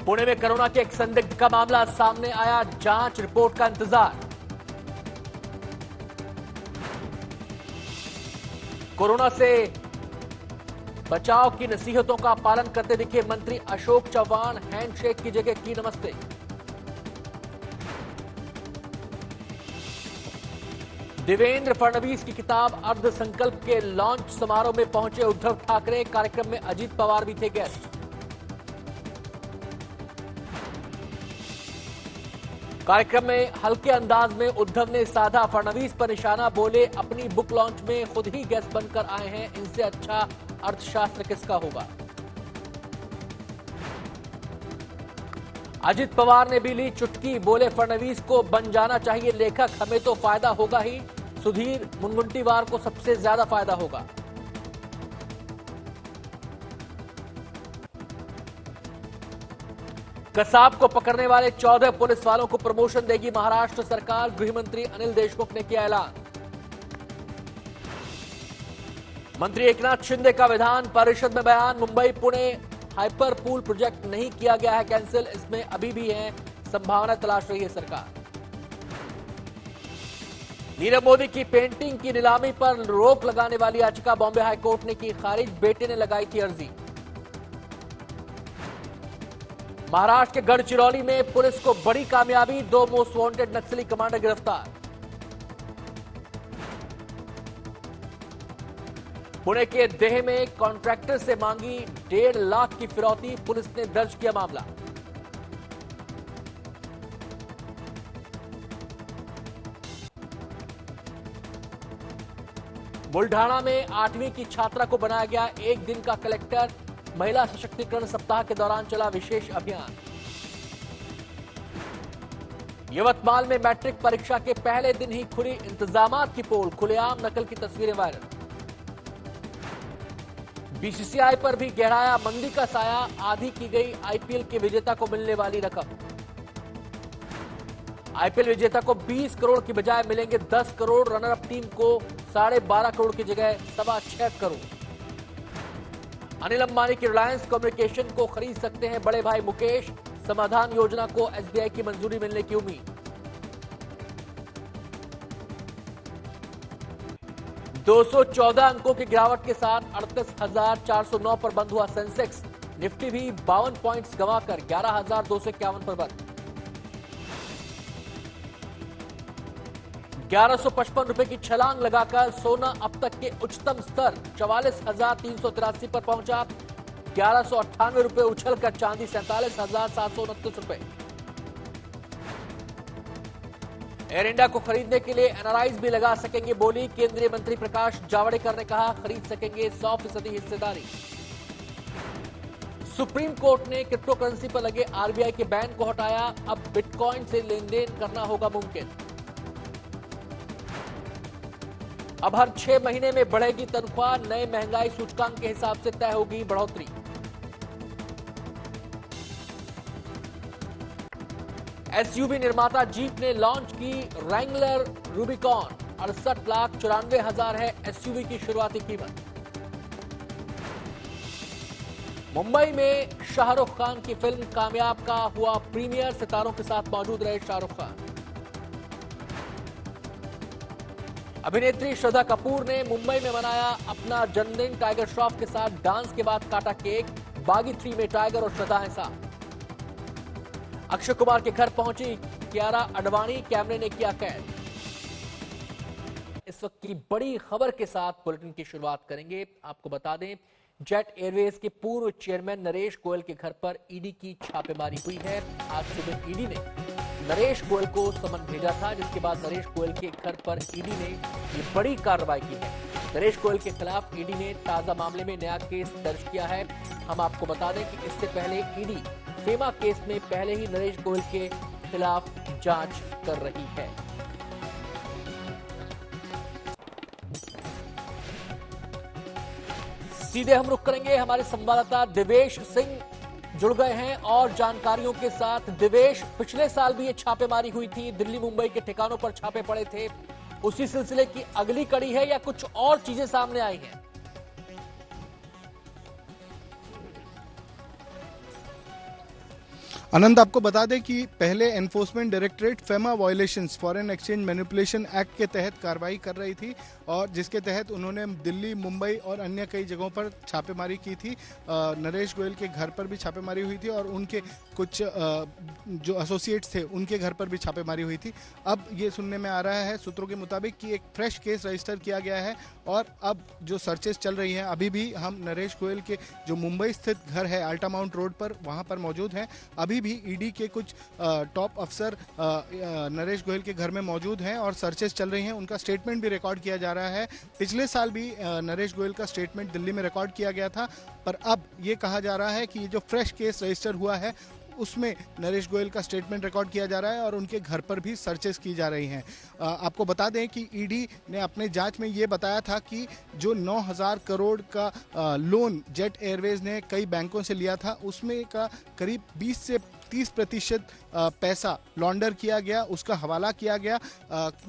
पुणे में कोरोना के एक संदिग्ध का मामला सामने आया, जांच रिपोर्ट का इंतजार। कोरोना से बचाव की नसीहतों का पालन करते दिखे मंत्री अशोक चव्हाण, हैंडशेक की जगह की नमस्ते। देवेंद्र फडणवीस की किताब अर्धसंकल्प के लॉन्च समारोह में पहुंचे उद्धव ठाकरे, कार्यक्रम में अजीत पवार भी थे गेस्ट। कार्यक्रम में हल्के अंदाज में उद्धव ने साधा फडणवीस पर निशाना, बोले अपनी बुक लॉन्च में खुद ही गेस्ट बनकर आए हैं, इनसे अच्छा अर्थशास्त्र किसका होगा। अजित पवार ने भी ली चुटकी, बोले फडणवीस को बन जाना चाहिए लेखक, हमें तो फायदा होगा ही, सुधीर मुनगंटीवार को सबसे ज्यादा फायदा होगा। कसाब को पकड़ने वाले 14 पुलिस वालों को प्रमोशन देगी महाराष्ट्र सरकार, गृह मंत्री अनिल देशमुख ने किया ऐलान। मंत्री एकनाथ शिंदे का विधान परिषद में बयान, Mumbai Pune hyper pool project नहीं किया गया है कैंसिल, इसमें अभी भी है संभावना, तलाश रही है सरकार। नीरव मोदी की पेंटिंग की नीलामी पर रोक लगाने वाली याचिका बॉम्बे हाईकोर्ट ने की खारिज, बेटे ने लगाई थी अर्जी। महाराष्ट्र के गढ़चिरौली में पुलिस को बड़ी कामयाबी, 2 मोस्ट वांटेड नक्सली कमांडर गिरफ्तार। पुणे के देह में कॉन्ट्रैक्टर से मांगी 1.5 लाख की फिरौती, पुलिस ने दर्ज किया मामला। बुल्ढाना में 8वीं की छात्रा को बनाया गया एक दिन का कलेक्टर, महिला सशक्तिकरण सप्ताह के दौरान चला विशेष अभियान। यवतमाल में मैट्रिक परीक्षा के पहले दिन ही खुली इंतजामात की पोल, खुलेआम नकल की तस्वीरें वायरल। बीसीसीआई पर भी गहराया मंदी का साया, आधी की गई आईपीएल के विजेता को मिलने वाली रकम। आईपीएल विजेता को 20 करोड़ की बजाय मिलेंगे 10 करोड़, रनर अप टीम को 12.5 करोड़ की जगह 6.25 करोड़। अनिल अंबानी की रिलायंस कम्युनिकेशन को खरीद सकते हैं बड़े भाई मुकेश, समाधान योजना को एसबीआई की मंजूरी मिलने की उम्मीद। 214 अंकों की गिरावट के साथ 38,409 पर बंद हुआ सेंसेक्स, निफ्टी भी 52 पॉइंट्स गंवाकर 11,251 पर बंद। 1155 रुपए की छलांग लगाकर सोना अब तक के उच्चतम स्तर 44,383 पर पहुंचा, 1198 रुपए उछलकर चांदी 47,729 रुपए। एयर इंडिया को खरीदने के लिए एनआरआईज भी लगा सकेंगे बोली, केंद्रीय मंत्री प्रकाश जावड़ेकर ने कहा खरीद सकेंगे 100% हिस्सेदारी। सुप्रीम कोर्ट ने क्रिप्टो करेंसी पर लगे आरबीआई के बैन को हटाया, अब बिटकॉइन से लेन देन करना होगा मुमकिन। अब हर 6 महीने में बढ़ेगी तनख्वाह, नए महंगाई सूचकांक के हिसाब से तय होगी बढ़ोतरी। एसयूवी निर्माता जीप ने लॉन्च की रैंगलर रूबिकॉन, 68,94,000 है एसयूवी की शुरुआती कीमत। मुंबई में शाहरुख खान की फिल्म कामयाब का हुआ प्रीमियर, सितारों के साथ मौजूद रहे शाहरुख खान। अभिनेत्री श्रद्धा कपूर ने मुंबई में मनाया अपना जन्मदिन, टाइगर श्रॉफ के साथ डांस के बाद काटा केक, बागी 3 में टाइगर और श्रद्धा हैं साथ। अक्षय कुमार के घर पहुंची कियारा अडवाणी, कैमरे ने किया कैद। इस वक्त की बड़ी खबर के साथ बुलेटिन की शुरुआत करेंगे। आपको बता दें, जेट एयरवेज के पूर्व चेयरमैन नरेश गोयल के घर पर ईडी की छापेमारी हुई है। आज सुबह ईडी ने नरेश गोयल को समन भेजा था, जिसके बाद नरेश गोयल के घर पर ईडी ने ये बड़ी कार्रवाई की है। नरेश गोयल के खिलाफ ईडी ने ताजा मामले में नया केस दर्ज किया है। हम आपको बता दें कि इससे पहले ईडी फेमा केस में पहले ही नरेश गोयल के खिलाफ जांच कर रही है। सीधे हम रुख करेंगे, हमारे संवाददाता दिवेश सिंह जुड़ गए हैं और जानकारियों के साथ। दिवेश, पिछले साल भी ये छापेमारी हुई थी, दिल्ली मुंबई के ठिकानों पर छापे पड़े थे, उसी सिलसिले की अगली कड़ी है या कुछ और चीजें सामने आई हैं? अनंत, आपको बता दें कि पहले enforcement directorate FEMA violations foreign exchange manipulation act के तहत कार्रवाई कर रही थी और जिसके तहत उन्होंने दिल्ली, मुंबई और अन्य कई जगहों पर छापेमारी की थी। नरेश गोयल के घर पर भी छापेमारी हुई थी और उनके कुछ जो एसोसिएट्स थे उनके घर पर भी छापेमारी हुई थी। अब ये सुनने में आ रहा है सूत्रों के मुताबिक कि एक फ्रेश केस रजिस्टर किया गया है और अब जो सर्चेस चल रही हैं, अभी भी हम नरेश गोयल के जो मुंबई स्थित घर है अल्टामाउंट रोड पर, वहाँ पर मौजूद हैं। अभी भी ईडी के कुछ टॉप अफसर नरेश गोयल के घर में मौजूद हैं और सर्चेस चल रही हैं। उनका स्टेटमेंट भी रिकॉर्ड किया जा रहा है। पिछले साल भी नरेश गोयल का स्टेटमेंट दिल्ली में रिकॉर्ड किया गया था, पर अब ये कहा जा रहा है कि ये जो फ्रेश केस रजिस्टर हुआ है उसमें नरेश गोयल का स्टेटमेंट रिकॉर्ड किया जा रहा है और उनके घर पर भी सर्चेस की जा रही हैं। आपको बता दें कि ईडी ने अपने जांच में ये बताया था कि जो 9,000 करोड़ का लोन जेट एयरवेज ने कई बैंकों से लिया था, उसमें का करीब 20 से 30% पैसा लॉन्डर किया गया, उसका हवाला किया गया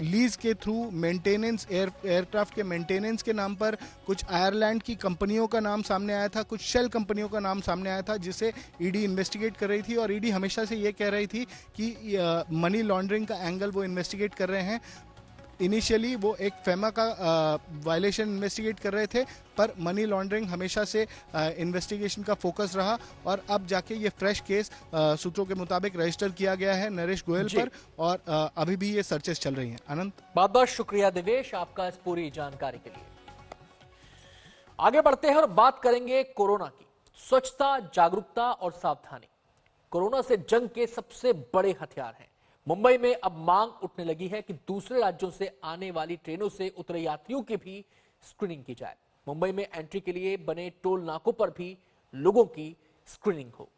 लीज के थ्रू, मेंटेनेंस, एयरक्राफ्ट के मेंटेनेंस के नाम पर। कुछ आयरलैंड की कंपनियों का नाम सामने आया था, कुछ शेल कंपनियों का नाम सामने आया था, जिसे ईडी इन्वेस्टिगेट कर रही थी और ईडी हमेशा से ये कह रही थी कि मनी लॉन्ड्रिंग का एंगल वो इन्वेस्टिगेट कर रहे हैं। इनिशियली वो एक फेमा का वायलेशन इन्वेस्टिगेट कर रहे थे, पर मनी लॉन्ड्रिंग हमेशा से इन्वेस्टिगेशन का फोकस रहा और अब जाके ये फ्रेश केस सूत्रों के मुताबिक रजिस्टर किया गया है नरेश गोयल पर और अभी भी ये सर्चेस चल रही हैं। अनंत, बहुत बहुत शुक्रिया दिवेश आपका इस पूरी जानकारी के लिए। आगे बढ़ते हैं और बात करेंगे कोरोना की। स्वच्छता, जागरूकता और सावधानी कोरोना से जंग के सबसे बड़े हथियार हैं। मुंबई में अब मांग उठने लगी है कि दूसरे राज्यों से आने वाली ट्रेनों से उतरे यात्रियों की भी स्क्रीनिंग की जाए। मुंबई में एंट्री के लिए बने टोल नाकों पर भी लोगों की स्क्रीनिंग हो।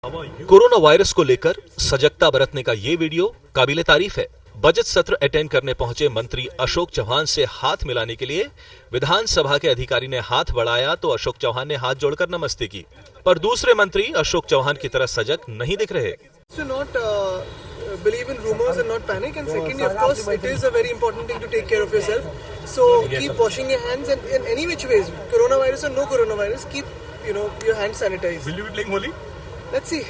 कोरोना वायरस को लेकर सजगता बरतने का ये वीडियो काबिले तारीफ है। बजट सत्र अटेंड करने पहुंचे मंत्री अशोक चौहान से हाथ मिलाने के लिए विधानसभा के अधिकारी ने हाथ बढ़ाया तो अशोक चौहान ने हाथ जोड़कर नमस्ते की, पर दूसरे मंत्री अशोक चौहान की तरह सजग नहीं दिख रहे। Believe in rumors and not panic, and secondly, of course, it is a very important thing to take care of yourself. So keep washing your hands, and in any which ways, coronavirus or no coronavirus, keep your hands sanitized. Will you be playing Holi? Let's see.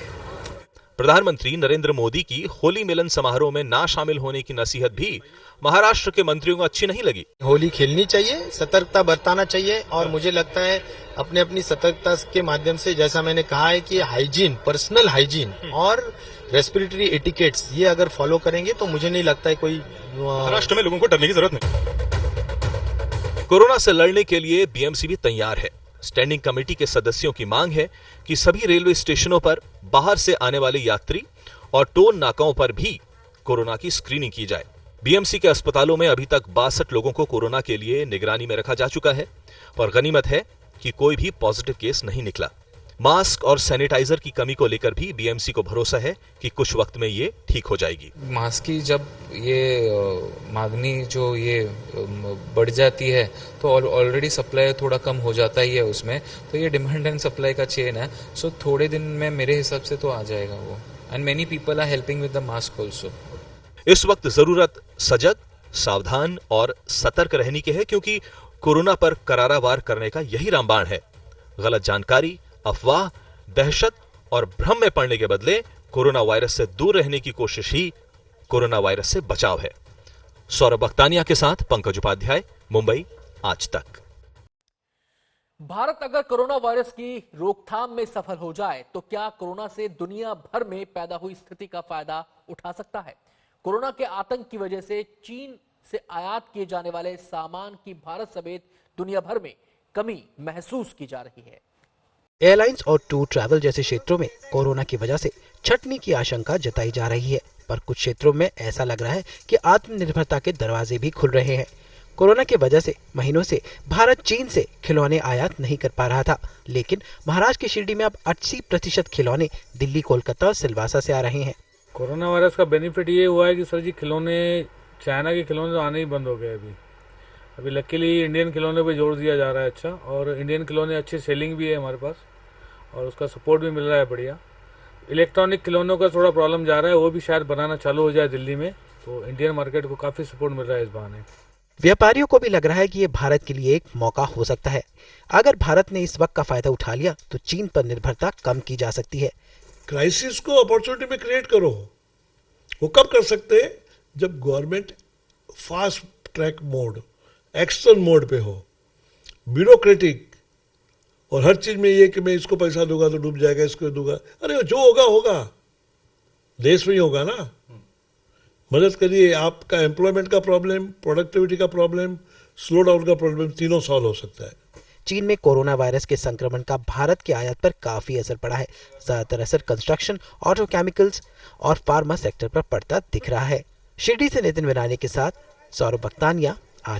प्रधानमंत्री नरेंद्र मोदी की होली मिलन समारोह में ना शामिल होने की नसीहत भी महाराष्ट्र के मंत्रियों को अच्छी नहीं लगी। होली खेलनी चाहिए, सतर्कता बरताना चाहिए और मुझे लगता है अपनी अपनी सतर्कता के माध्यम से, जैसा मैंने कहा है कि हाइजीन, पर्सनल हाइजीन और रेस्पिरेटरी एटिकेट्स, ये अगर फॉलो करेंगे तो मुझे नहीं लगता है कोई महाराष्ट्र में लोगों को डरने की जरूरत नहीं। कोरोना से लड़ने के लिए बीएमसी भी तैयार है। स्टैंडिंग कमेटी के सदस्यों की मांग है कि सभी रेलवे स्टेशनों पर बाहर से आने वाले यात्री और टोल नाकाओं पर भी कोरोना की स्क्रीनिंग की जाए। बीएमसी के अस्पतालों में अभी तक 62 लोगों को कोरोना के लिए निगरानी में रखा जा चुका है और गनीमत है कि कोई भी पॉजिटिव केस नहीं निकला। मास्क और सैनिटाइजर की कमी को लेकर भी बीएमसी को भरोसा है कि कुछ वक्त में ये ठीक हो जाएगी। मास्क की जब ये मांगनी जो ये बढ़ जाती है तो ऑलरेडी सप्लाई थोड़ा कम हो जाता ही है उसमें, तो ये डिमांड एंड सप्लाई का चेन है। सो थोड़े दिन में मेरे हिसाब से तो आ जाएगा वो, and many people are helping with the mask also. इस वक्त जरूरत सजग, सावधान और सतर्क रहने की है, क्योंकि कोरोना पर करारा वार करने का यही रामबाण है। गलत जानकारी, अफवाह, दहशत और भ्रम में पड़ने के बदले कोरोना वायरस से दूर रहने की कोशिश ही कोरोना वायरस से बचाव है। सौरभ बख्तानिया के साथ पंकज उपाध्याय, मुंबई, आज तक। भारत अगर कोरोना वायरस की रोकथाम में सफल हो जाए तो क्या कोरोना से दुनिया भर में पैदा हुई स्थिति का फायदा उठा सकता है? कोरोना के आतंक की वजह से चीन से आयात किए जाने वाले सामान की भारत समेत दुनिया भर में कमी महसूस की जा रही है। एयरलाइंस और टूर ट्रैवल जैसे क्षेत्रों में कोरोना की वजह से छंटनी की आशंका जताई जा रही है, पर कुछ क्षेत्रों में ऐसा लग रहा है कि आत्मनिर्भरता के दरवाजे भी खुल रहे हैं। कोरोना की वजह से महीनों से भारत चीन से खिलौने आयात नहीं कर पा रहा था, लेकिन महाराष्ट्र की शिरडी में अब 80% खिलौने दिल्ली, कोलकाता और सिलवासा से आ रहे हैं। कोरोना वायरस का बेनिफिट ये हुआ है कि सर जी खिलौने, चाइना के खिलौने तो आने ही बंद हो गए अभी लकीली इंडियन खिलौने पे जोर दिया जा रहा है अच्छा, और इंडियन खिलौने अच्छी सेलिंग भी है हमारे पास और उसका सपोर्ट भी मिल रहा है बढ़िया। इलेक्ट्रॉनिक खिलौनों का थोड़ा प्रॉब्लम जा रहा है, वो भी शायद बनाना चालू हो जाए दिल्ली में, तो इंडियन मार्केट को काफ़ी सपोर्ट मिल रहा है इस बहाने। व्यापारियों को भी लग रहा है कि ये भारत के लिए एक मौका हो सकता है। अगर भारत ने इस वक्त का फायदा उठा लिया तो चीन पर निर्भरता कम की जा सकती है। क्राइसिस को अपॉर्चुनिटी में क्रिएट करो। वो कब कर सकते हैं? जब government fast track mode, action mode पे हो, ब्यूरोक्रेटिक और हर चीज में ये कि मैं इसको पैसा दूंगा तो डूब जाएगा, इसको दूंगा, अरे जो होगा होगा, देश में ही होगा ना। मदद करिए, आपका एम्प्लॉयमेंट का प्रॉब्लम, प्रोडक्टिविटी का प्रॉब्लम, स्लो डाउन का प्रॉब्लम, तीनों सॉल्व हो सकता है। चीन में कोरोना वायरस के संक्रमण का भारत के आयात पर काफी असर पड़ा है। ज्यादातर असर कंस्ट्रक्शन, ऑटो केमिकल्स और फार्मा सेक्टर पर पड़ता दिख रहा है। शिरडी से नितिन विरानी के साथ सौरभ बख्तानिया,